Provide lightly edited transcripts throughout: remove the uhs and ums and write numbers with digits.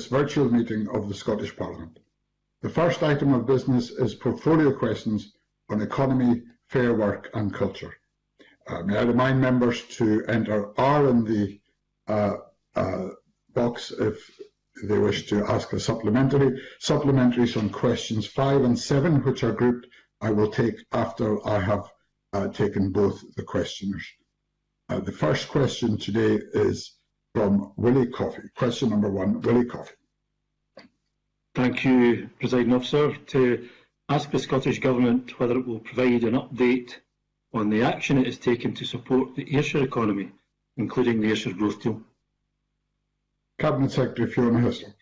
virtual meeting of the Scottish Parliament. The first item of business is portfolio questions on economy, fair work and culture. May I remind members to enter R in the box if they wish to ask a supplementary. Supplementaries on questions 5 and 7, which are grouped, I will take after I have taken both the questioners. The first question today is from Willie Coffey. Question number 1, Willie Coffey. Thank you, Presiding Officer. To ask the Scottish Government whether it will provide an update on the action it has taken to support the Ayrshire economy, including the Ayrshire Growth Deal. Cabinet Secretary Fiona Hislop.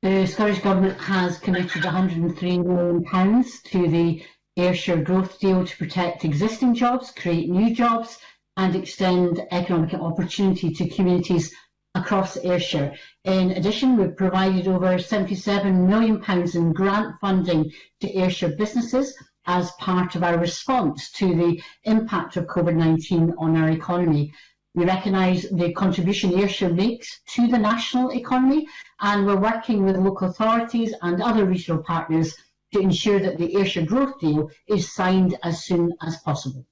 The Scottish Government has committed £103 million to the Ayrshire Growth Deal to protect existing jobs, create new jobs and extend economic opportunity to communities across Ayrshire. In addition, we've provided over £77 million in grant funding to Ayrshire businesses as part of our response to the impact of COVID-19 on our economy. We recognise the contribution Ayrshire makes to the national economy, and we're working with local authorities and other regional partners to ensure that the Ayrshire Growth Deal is signed as soon as possible.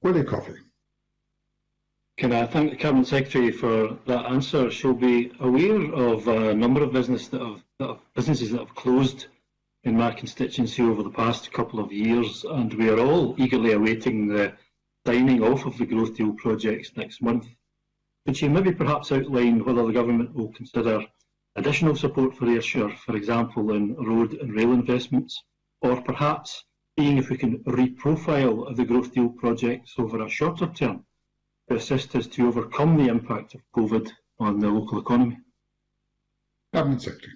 Willie Coffey. Can I thank the Cabinet Secretary for that answer? She'll be aware of a number of businesses that have closed in my constituency over the past couple of years, and we are all eagerly awaiting the signing off of the Growth Deal projects next month. Could she maybe perhaps outline whether the Government will consider additional support for Ayrshire, for example in road and rail investments, or perhaps seeing if we can reprofile the Growth Deal projects over a shorter term to assist us to overcome the impact of COVID on the local economy? Cabinet Secretary.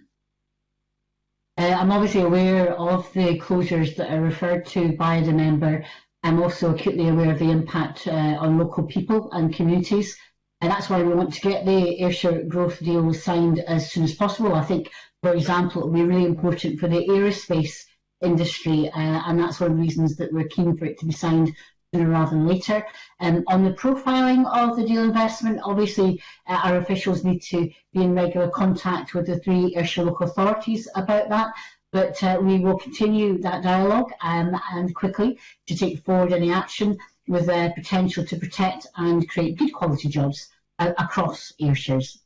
I'm obviously aware of the closures that are referred to by the member. I'm also acutely aware of the impact on local people and communities, and that's why we want to get the Ayrshire Growth Deal signed as soon as possible. I think, for example, it will be really important for the aerospace industry, and that's one of the reasons that we're keen for it to be signed sooner rather than later. On the profiling of the deal investment, obviously our officials need to be in regular contact with the 3 Ayrshire local authorities about that, but we will continue that dialogue and quickly to take forward any action with the potential to protect and create good quality jobs across Ayrshires.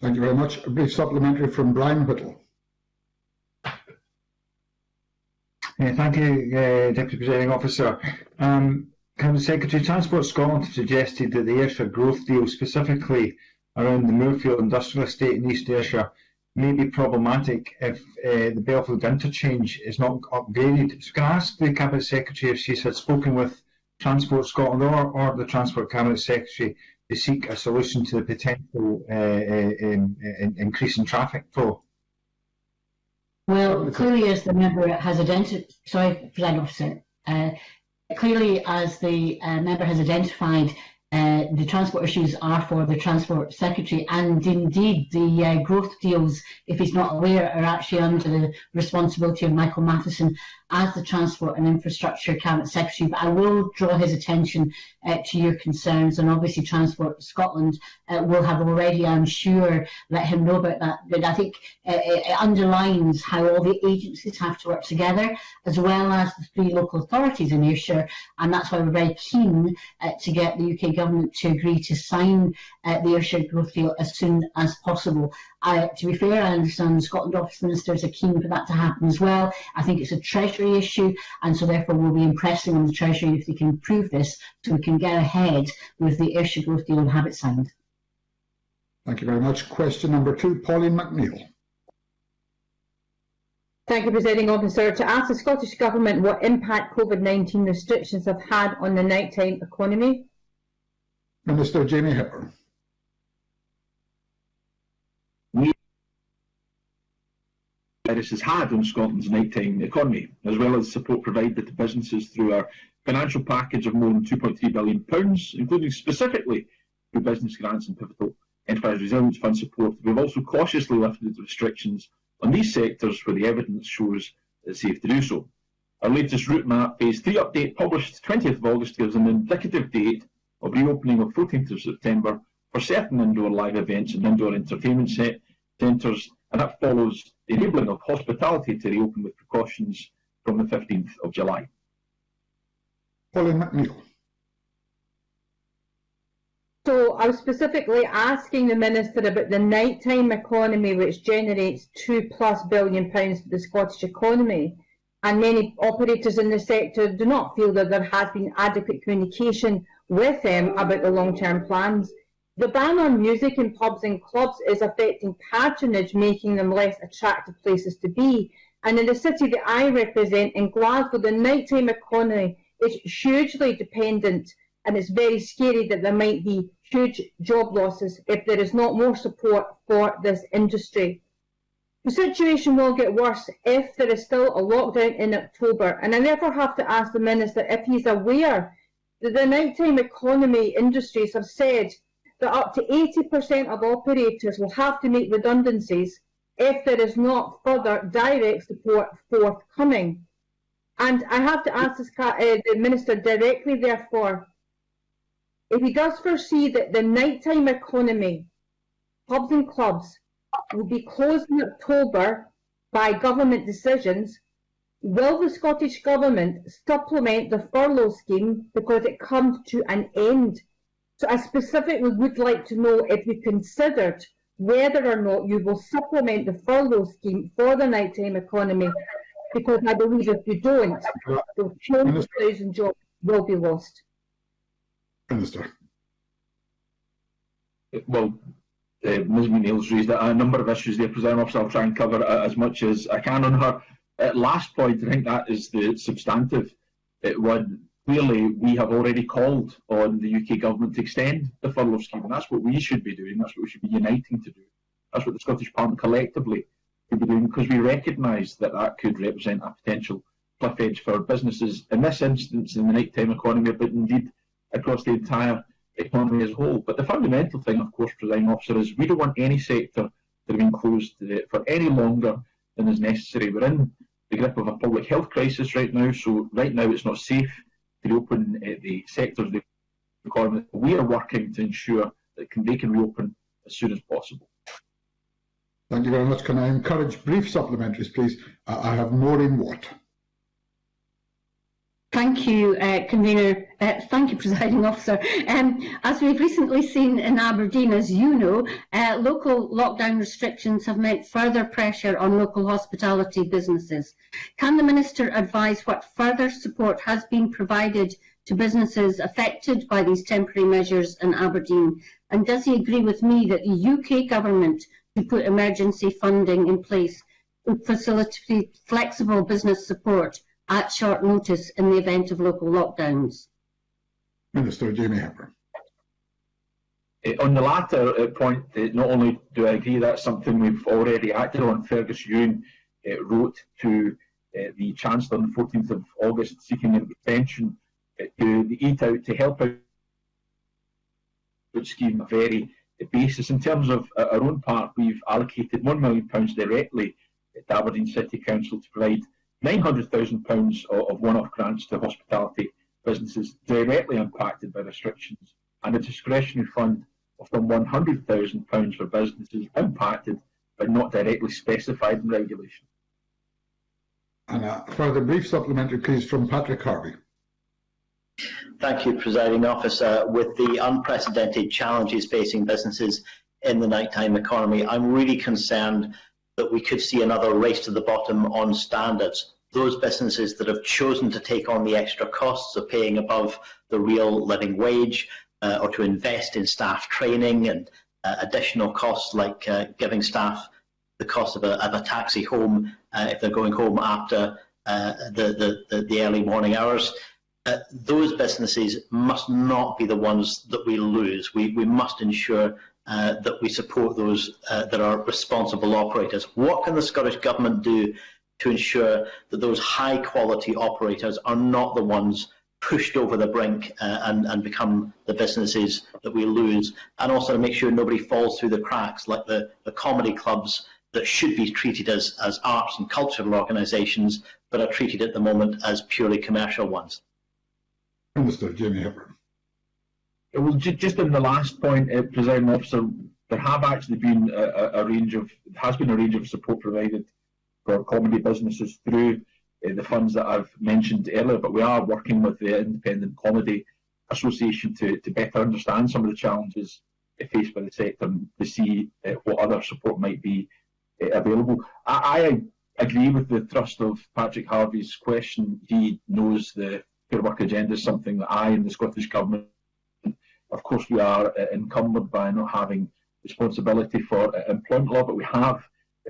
Thank you very much. A brief supplementary from Brian Whittle. Thank you, Deputy Presiding Officer. Cabinet Secretary, Transport Scotland have suggested that the Ayrshire Growth Deal, specifically around the Moorfield Industrial Estate in East Ayrshire, may be problematic if the Belfield interchange is not upgraded. So can I ask the Cabinet Secretary if she's had spoken with Transport Scotland or the Transport Cabinet Secretary to seek a solution to the potential increase in traffic flow? Well, clearly, as the member has identified, Presiding Officer, clearly as the member has identified, the transport issues are for the Transport Secretary, and indeed the growth deals, if he's not aware, are actually under the responsibility of Michael Matheson as the Transport and Infrastructure Cabinet Secretary. But I will draw his attention to your concerns, and obviously Transport Scotland will have already, I'm sure, let him know about that. But I think it underlines how all the agencies have to work together, as well as the 3 local authorities in Ayrshire, and that's why we're very keen to get the UK Government to agree to sign the Ayrshire Growth Deal as soon as possible. To be fair, I understand the Scotland Office Ministers are keen for that to happen as well. I think it's a Treasury issue, and so therefore we'll be impressing on the Treasury if they can improve this so we can get ahead with the Ayrshire Growth Deal and have it signed. Thank you very much. Question number 2, Pauline McNeill. Thank you, Presiding Officer. To ask the Scottish Government what impact COVID-19 restrictions have had on the nighttime economy. Minister Jamie Hepburn. Virus has had on Scotland's nighttime economy, as well as support provided to businesses through our financial package of more than £2.3 billion, including specifically through business grants and pivotal enterprise resilience fund support. We've also cautiously lifted restrictions on these sectors where the evidence shows it's safe to do so. Our latest route map phase 3 update, published 20th of August, gives an indicative date of reopening of 14th of September for certain indoor live events and indoor entertainment centres, and that follows the enabling of hospitality to reopen with precautions from the 15th of July. Pauline McNeill. So I was specifically asking the Minister about the nighttime economy, which generates £2+ billion for the Scottish economy. And many operators in the sector do not feel that there has been adequate communication with them about the long-term plans. The ban on music in pubs and clubs is affecting patronage, making them less attractive places to be. And in the city that I represent, in Glasgow, the nighttime economy is hugely dependent, and it's very scary that there might be huge job losses if there is not more support for this industry. The situation will get worse if there is still a lockdown in October, and I therefore have to ask the Minister if he's aware that the nighttime economy industries have said that up to 80% of operators will have to make redundancies if there is not further direct support forthcoming. And I have to ask the Minister directly, therefore, if he does foresee that the nighttime economy, pubs and clubs, will be closed in October by government decisions, will the Scottish Government supplement the furlough scheme because it comes to an end? So I specifically would like to know if you considered whether or not you will supplement the furlough scheme for the nighttime economy, because I believe if you don't, the 200,000 jobs will be lost. Minister. Well, Ms McNeil's raised a number of issues there, President Officer. I'll try and cover as much as I can on her last point. I think that is the substantive one. Clearly, we have already called on the UK Government to extend the furlough scheme, and that's what we should be doing. That's what we should be uniting to do. That's what the Scottish Parliament collectively should be doing, because we recognise that that could represent a potential cliff edge for businesses, in this instance in the nighttime economy, but indeed across the entire economy as a whole. But the fundamental thing, of course, Presiding Officer, is we don't want any sector to remain closed for any longer than is necessary. We're in the grip of a public health crisis right now, so right now it's not safe to reopen the sectors of the economy. We are working to ensure that they can reopen as soon as possible. Thank you very much. Can I encourage brief supplementaries, please? I have Maureen Watt. Thank you, Convener. Thank you, Presiding Officer. As we've recently seen in Aberdeen, as you know, local lockdown restrictions have meant further pressure on local hospitality businesses. Can the Minister advise what further support has been provided to businesses affected by these temporary measures in Aberdeen? And does he agree with me that the UK Government should put emergency funding in place to facilitate flexible business support at short notice in the event of local lockdowns? Minister Jamie Hepburn. On the latter point, not only do I agree that's something we've already acted on. Fergus Ewing wrote to the Chancellor on the 14th of August seeking an extension to the Eat Out to Help Out scheme, a very basis. In terms of our own part, we've allocated £1 million directly to Aberdeen City Council to provide £900,000 of one-off grants to hospitality businesses directly impacted by restrictions, and a discretionary fund of some £100,000 for businesses impacted but not directly specified in regulation. And a further brief supplementary, please, from Patrick Harvey. Thank you, Presiding Officer. With the unprecedented challenges facing businesses in the nighttime economy, I'm really concerned that we could see another race to the bottom on standards. Those businesses that have chosen to take on the extra costs of paying above the real living wage, or to invest in staff training and additional costs like giving staff the cost of a taxi home if they're going home after the early morning hours. Those businesses must not be the ones that we lose. We must ensure that we support those that are responsible operators. What can the Scottish Government do to ensure that those high quality operators are not the ones pushed over the brink and become the businesses that we lose, and also to make sure nobody falls through the cracks like the comedy clubs that should be treated as arts and cultural organisations but are treated at the moment as purely commercial ones? Minister Jamie Hepburn. Well, just on the last point, Presiding Officer, there have actually been a range of support provided for comedy businesses through the funds that I've mentioned earlier, but we are working with the Independent Comedy Association to better understand some of the challenges faced by the sector and to see what other support might be available. I agree with the thrust of Patrick Harvey's question. He knows the Fair Work agenda is something that I and the Scottish Government, of course, we are encumbered by not having responsibility for employment law, but we have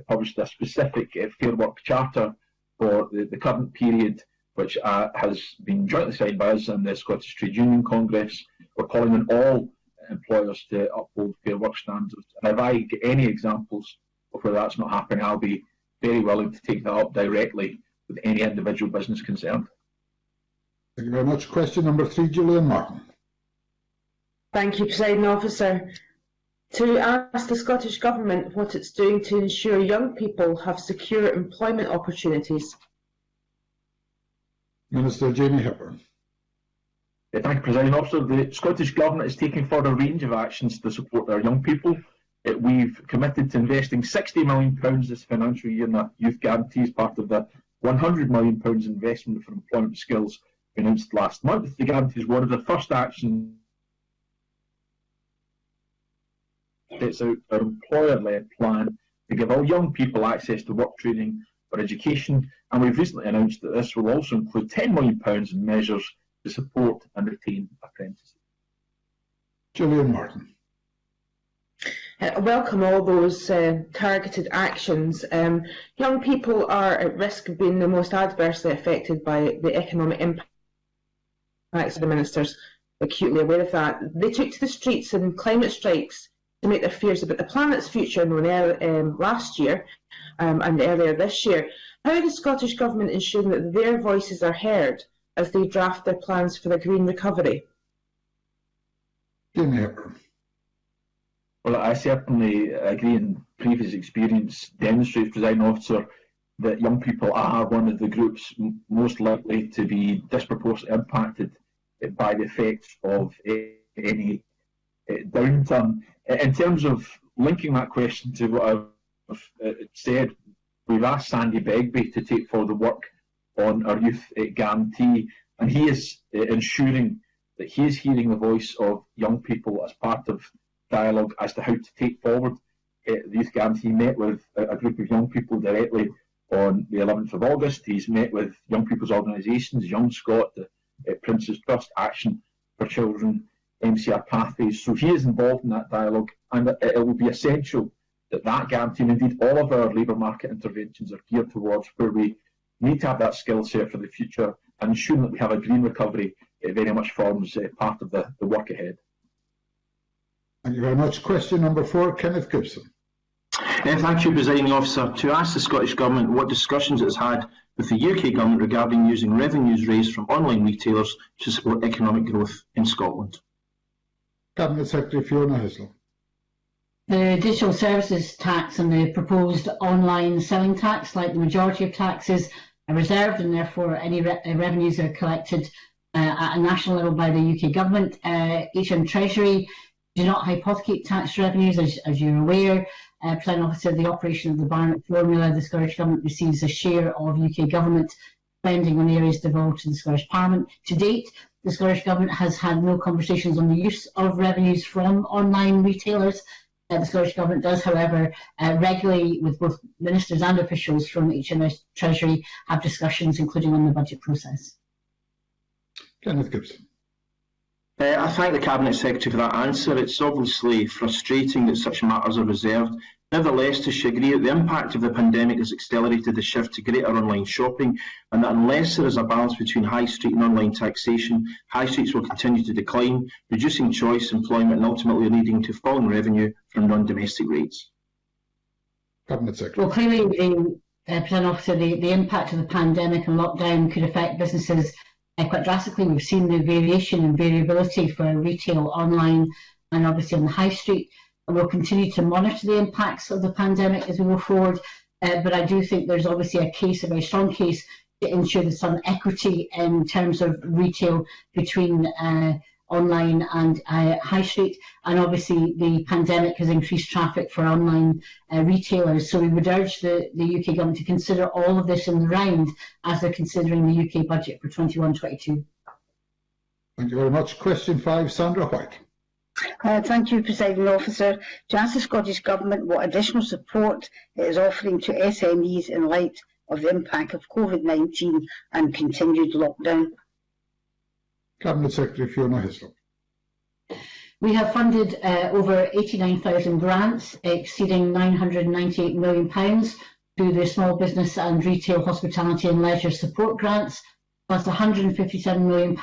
published a specific Fair Work Charter for the current period, which has been jointly signed by us and the Scottish Trade Union Congress. We're calling on all employers to uphold Fair Work standards. And if I get any examples of where that's not happening, I'll be very willing to take that up directly with any individual business concerned. Thank you very much. Question number 3, Julian Martin. Thank you, Presiding Officer. To ask the Scottish Government what it's doing to ensure young people have secure employment opportunities. Minister Jamie Hepburn. Thank you, Presiding Officer. The Scottish Government is taking forward a range of actions to support our young people. We've committed to investing £60 million this financial year in a youth guarantee as part of the £100 million investment for employment skills announced last month. The guarantee is one of the first actions sets out our employer-led plan to give all young people access to work training or education, and we've recently announced that this will also include £10 million in measures to support and retain apprentices. Julian Martin. I welcome all those targeted actions. Young people are at risk of being the most adversely affected by the economic impacts. The Minister's acutely aware of that. They took to the streets in climate strikes to make their fears about the planet's future known last year and earlier this year. How is the Scottish Government ensuring that their voices are heard as they draft their plans for the green recovery? Jamie Hepburn. Well, I certainly agree, and previous experience demonstrates, Presiding Officer, that young people are one of the groups most likely to be disproportionately impacted by the effects of any downturn. In terms of linking that question to what I've said, we've asked Sandy Begbie to take forward the work on our youth guarantee, and he is ensuring that he is hearing the voice of young people as part of dialogue as to how to take forward the youth guarantee. He met with a group of young people directly on the 11th of August. He's met with young people's organisations, Young Scot, the Prince's Trust, Action for Children, MCR Pathways. So he is involved in that dialogue, and it will be essential that that guarantee, and indeed all of our labour market interventions, are geared towards where we need to have that skill set for the future, and ensuring that we have a green recovery. It very much forms part of the work ahead. Thank you very much. Question number 4, Kenneth Gibson. Thank you, Presiding Officer. To ask the Scottish Government what discussions it has had with the UK Government regarding using revenues raised from online retailers to support economic growth in Scotland. Cabinet Secretary Fiona Hislop. The digital services tax and the proposed online selling tax, like the majority of taxes, are reserved, and therefore any revenues are collected at a national level by the UK Government. HM Treasury do not hypothecate tax revenues, as you're aware. Presiding Officer, the operation of the Barnett formula, the Scottish Government receives a share of UK Government spending on areas devolved to the Scottish Parliament. To date, the Scottish Government has had no conversations on the use of revenues from online retailers. The Scottish Government does, however, regularly, with both ministers and officials from HMS Treasury, have discussions, including on the budget process. Kenneth Gibson. I thank the Cabinet Secretary for that answer. It's obviously frustrating that such matters are reserved. Nevertheless, does she agree that the impact of the pandemic has accelerated the shift to greater online shopping, and that unless there is a balance between high street and online taxation, high streets will continue to decline, reducing choice, employment, and ultimately leading to falling revenue from non-domestic rates? Cabinet Secretary. Well, clearly, Presiding Officer, the impact of the pandemic and lockdown could affect businesses quite drastically. We've seen the variation and variability for retail, online, and obviously on the high street. And we'll continue to monitor the impacts of the pandemic as we move forward. But I do think there's obviously a very strong case to ensure there's some equity in terms of retail between online and high street, and obviously the pandemic has increased traffic for online retailers. So we would urge the UK government to consider all of this in the round as they're considering the UK budget for 21-22. Thank you very much. Question 5, Sandra White. Thank you, Presiding Officer. To ask the Scottish Government what additional support it is offering to SMEs in light of the impact of COVID-19 and continued lockdown. Cabinet Secretary Fiona Hislop. We have funded over 89,000 grants, exceeding £998 million through the Small Business and Retail, Hospitality and Leisure Support Grants, plus £157 million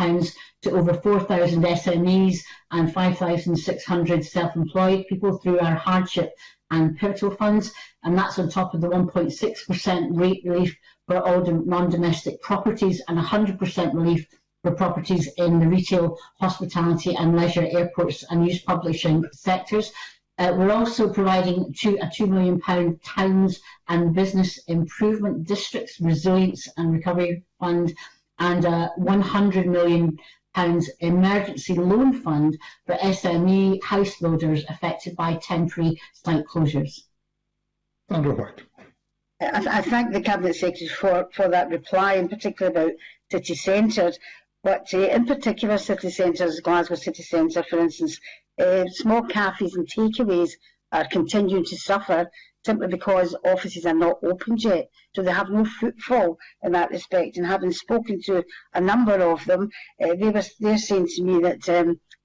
to over 4,000 SMEs and 5,600 self-employed people through our hardship and pivotal funds, and that's on top of the 1.6% rate relief for all non-domestic properties and 100% relief for properties in the retail, hospitality and leisure, airports and news publishing sectors. We're also providing a £2 million Towns and Business Improvement Districts Resilience and Recovery Fund and a £100 million emergency loan fund for SME house builders affected by temporary site closures. Sandra White. I thank the Cabinet Secretary for that reply, in particular about city centres. But in particular, city centres, Glasgow city centre, for instance, small cafes and takeaways are continuing to suffer simply because offices are not opened yet. So they have no footfall in that respect. And having spoken to a number of them, they're saying to me that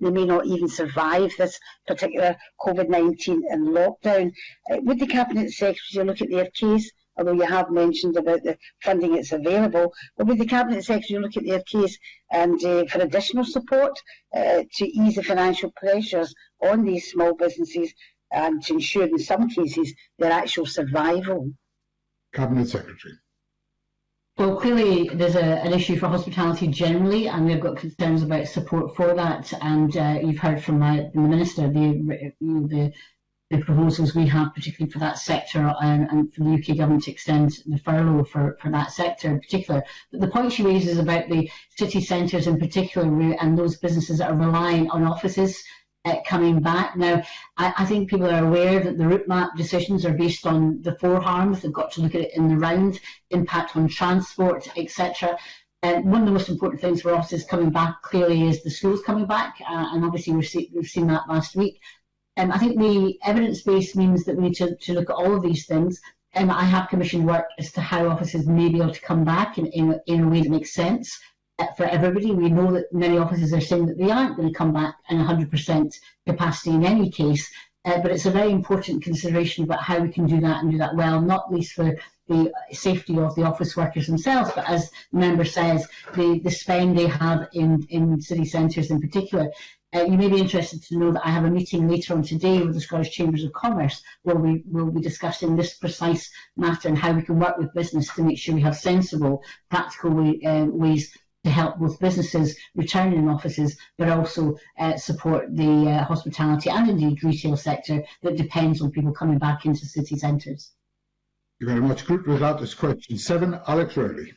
they may not even survive this particular COVID-19 and lockdown. Would the Cabinet Secretary look at their case? Although you have mentioned about the funding that's available, but would the Cabinet Secretary look at their case and for additional support to ease the financial pressures on these small businesses and to ensure in some cases their actual survival? Cabinet Secretary. Well, clearly there's an issue for hospitality generally, and we've got concerns about support for that. And you've heard from the Minister the proposals we have, particularly for that sector, and for the UK government to extend the furlough for that sector in particular. But the point she raises about the city centres in particular and those businesses that are relying on offices coming back. Now, I think people are aware that the route map decisions are based on the four harms. They've got to look at it in the round, impact on transport, etc. One of the most important things for offices coming back clearly is the schools coming back, and obviously we've seen that last week. I think the evidence base means that we need to look at all of these things. I have commissioned work as to how offices may be able to come back in a way that makes sense for everybody. We know that many offices are saying that they aren't going to come back in 100% capacity in any case, but it's a very important consideration about how we can do that and do that well, not least for the safety of the office workers themselves, but as the member says, the spend they have in city centres in particular. You may be interested to know that I have a meeting later on today with the Scottish Chambers of Commerce where we will be discussing this precise matter and how we can work with business to make sure we have sensible, practical ways to help both businesses return in offices, but also support the hospitality and indeed retail sector that depends on people coming back into city centres. Thank you very much. Grouped with that is question 7, Alex Rowley.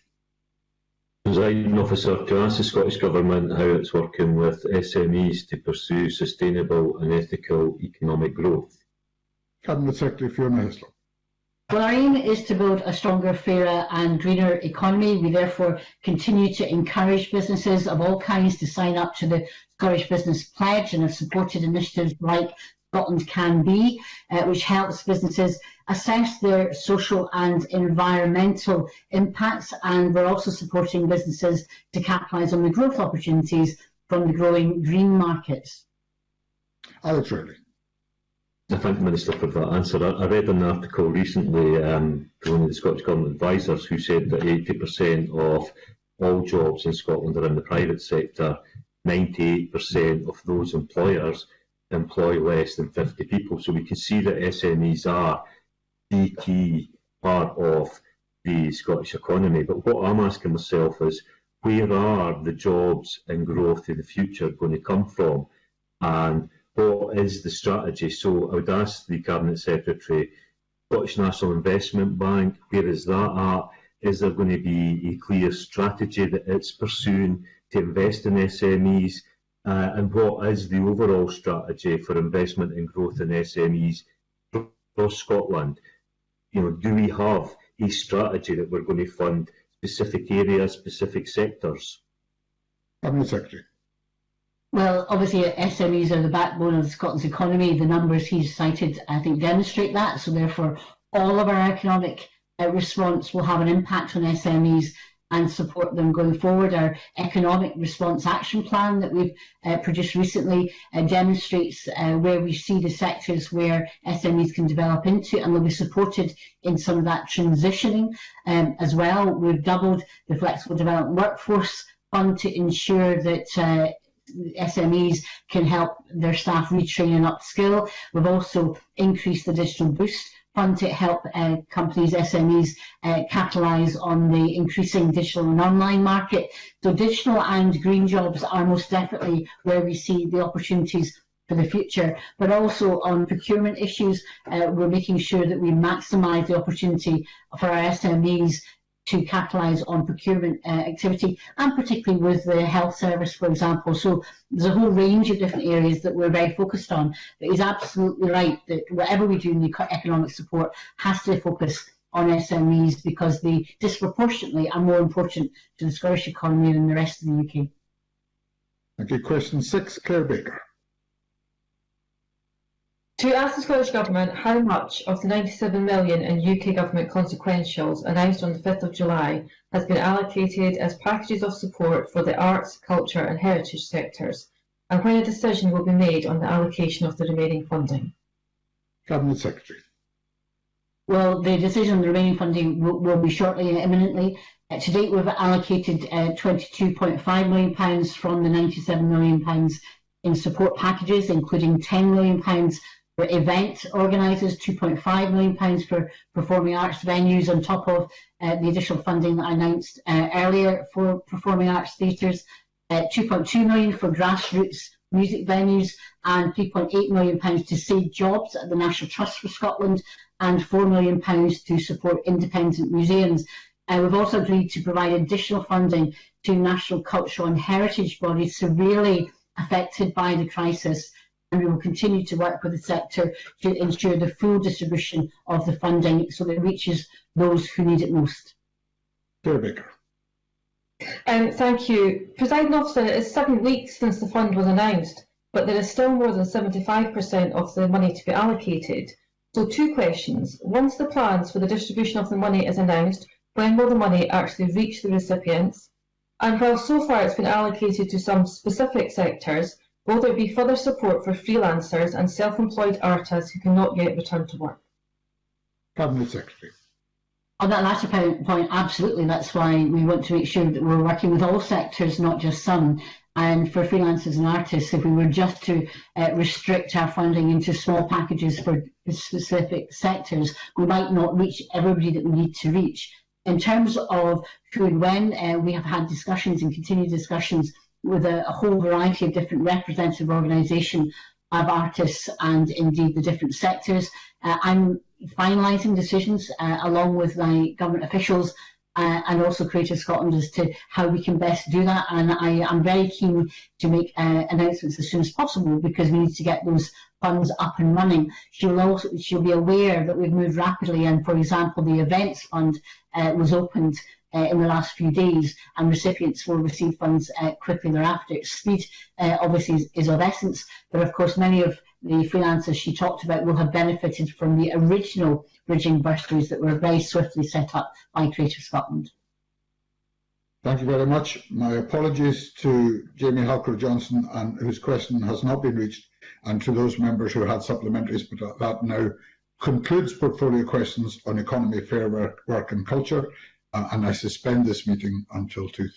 Presiding Officer, to ask the Scottish Government how it's working with SMEs to pursue sustainable and ethical economic growth. Cabinet Secretary Fiona Hislop. Well, our aim is to build a stronger, fairer and greener economy. We therefore continue to encourage businesses of all kinds to sign up to the Scottish Business Pledge and have supported initiatives like Scotland Can Be, which helps businesses assess their social and environmental impacts, and we're also supporting businesses to capitalise on the growth opportunities from the growing green markets. Alex Rowley. I thank the Minister for that answer. I read an article recently from one of the Scottish Government advisors who said that 80% of all jobs in Scotland are in the private sector. 98% of those employers employ less than 50 people. So we can see that SMEs are the key part of the Scottish economy. But what I'm asking myself is, where are the jobs and growth in the future going to come from? And what is the strategy? So I would ask the Cabinet Secretary, Scottish National Investment Bank, where is that at? Is there going to be a clear strategy that it's pursuing to invest in SMEs? and what is the overall strategy for investment and growth in SMEs across Scotland? Do we have a strategy that we're going to fund specific areas, specific sectors? Cabinet Secretary. Well, obviously SMEs are the backbone of Scotland's economy. The numbers he's cited, I think, demonstrate that. So therefore, all of our economic response will have an impact on SMEs and support them going forward. Our Economic Response Action Plan that we've produced recently demonstrates where we see the sectors where SMEs can develop into, and they'll be supported in some of that transitioning as well. We've doubled the Flexible Development Workforce Fund to ensure that SMEs can help their staff retrain and upskill. We've also increased the Digital Boost Fund to help companies, SMEs, capitalise on the increasing digital and online market. So digital and green jobs are most definitely where we see the opportunities for the future, but also on procurement issues, we're making sure that we maximise the opportunity for our SMEs to capitalise on procurement activity, and particularly with the health service, for example. So there's a whole range of different areas that we're very focused on. But he's absolutely right that whatever we do in the economic support has to focus on SMEs, because they disproportionately are more important to the Scottish economy than the rest of the UK. Thank you. Question 6, Claire Baker. To ask the Scottish Government how much of the 97 million in UK Government consequentials announced on the 5th of July has been allocated as packages of support for the arts, culture and heritage sectors, and when a decision will be made on the allocation of the remaining funding. Cabinet Secretary. Well, the decision on the remaining funding will be shortly and imminently. To date, we've allocated £22.5 million from the £97 million in support packages, including £10 million for event organisers, £2.5 million for performing arts venues, on top of the additional funding that I announced earlier for performing arts theatres, £2.2 million for grassroots music venues, and £3.8 million to save jobs at the National Trust for Scotland, and £4 million to support independent museums. We've also agreed to provide additional funding to national cultural and heritage bodies severely affected by the crisis, and we will continue to work with the sector to ensure the full distribution of the funding so that it reaches those who need it most. Claire Baker. Thank you. Presiding Officer, it is 7 weeks since the fund was announced, but there is still more than 75% of the money to be allocated. So 2 questions. Once the plans for the distribution of the money is announced, when will the money actually reach the recipients? And while so far it's been allocated to some specific sectors, will there be further support for freelancers and self-employed artists who cannot yet return to work? Cabinet Secretary. On that latter point, absolutely. That's why we want to make sure that we're working with all sectors, not just some. And for freelancers and artists, if we were just to restrict our funding into small packages for specific sectors, we might not reach everybody that we need to reach. In terms of who and when, we have had discussions and continued discussions with a whole variety of different representative organisations of artists and indeed the different sectors. I'm finalising decisions along with my government officials and also Creative Scotland as to how we can best do that, and I am very keen to make announcements as soon as possible, because we need to get those funds up and running. She'll be aware that we've moved rapidly, and for example the events fund was opened in the last few days, and recipients will receive funds quickly thereafter. Speed obviously is of essence, but of course many of the freelancers she talked about will have benefited from the original bridging bursaries that were very swiftly set up by Creative Scotland. Thank you very much. My apologies to Jamie Halker-Johnson, and whose question has not been reached, and to those members who had supplementaries, but that now concludes portfolio questions on economy, fair work and culture, and I suspend this meeting until 2:30.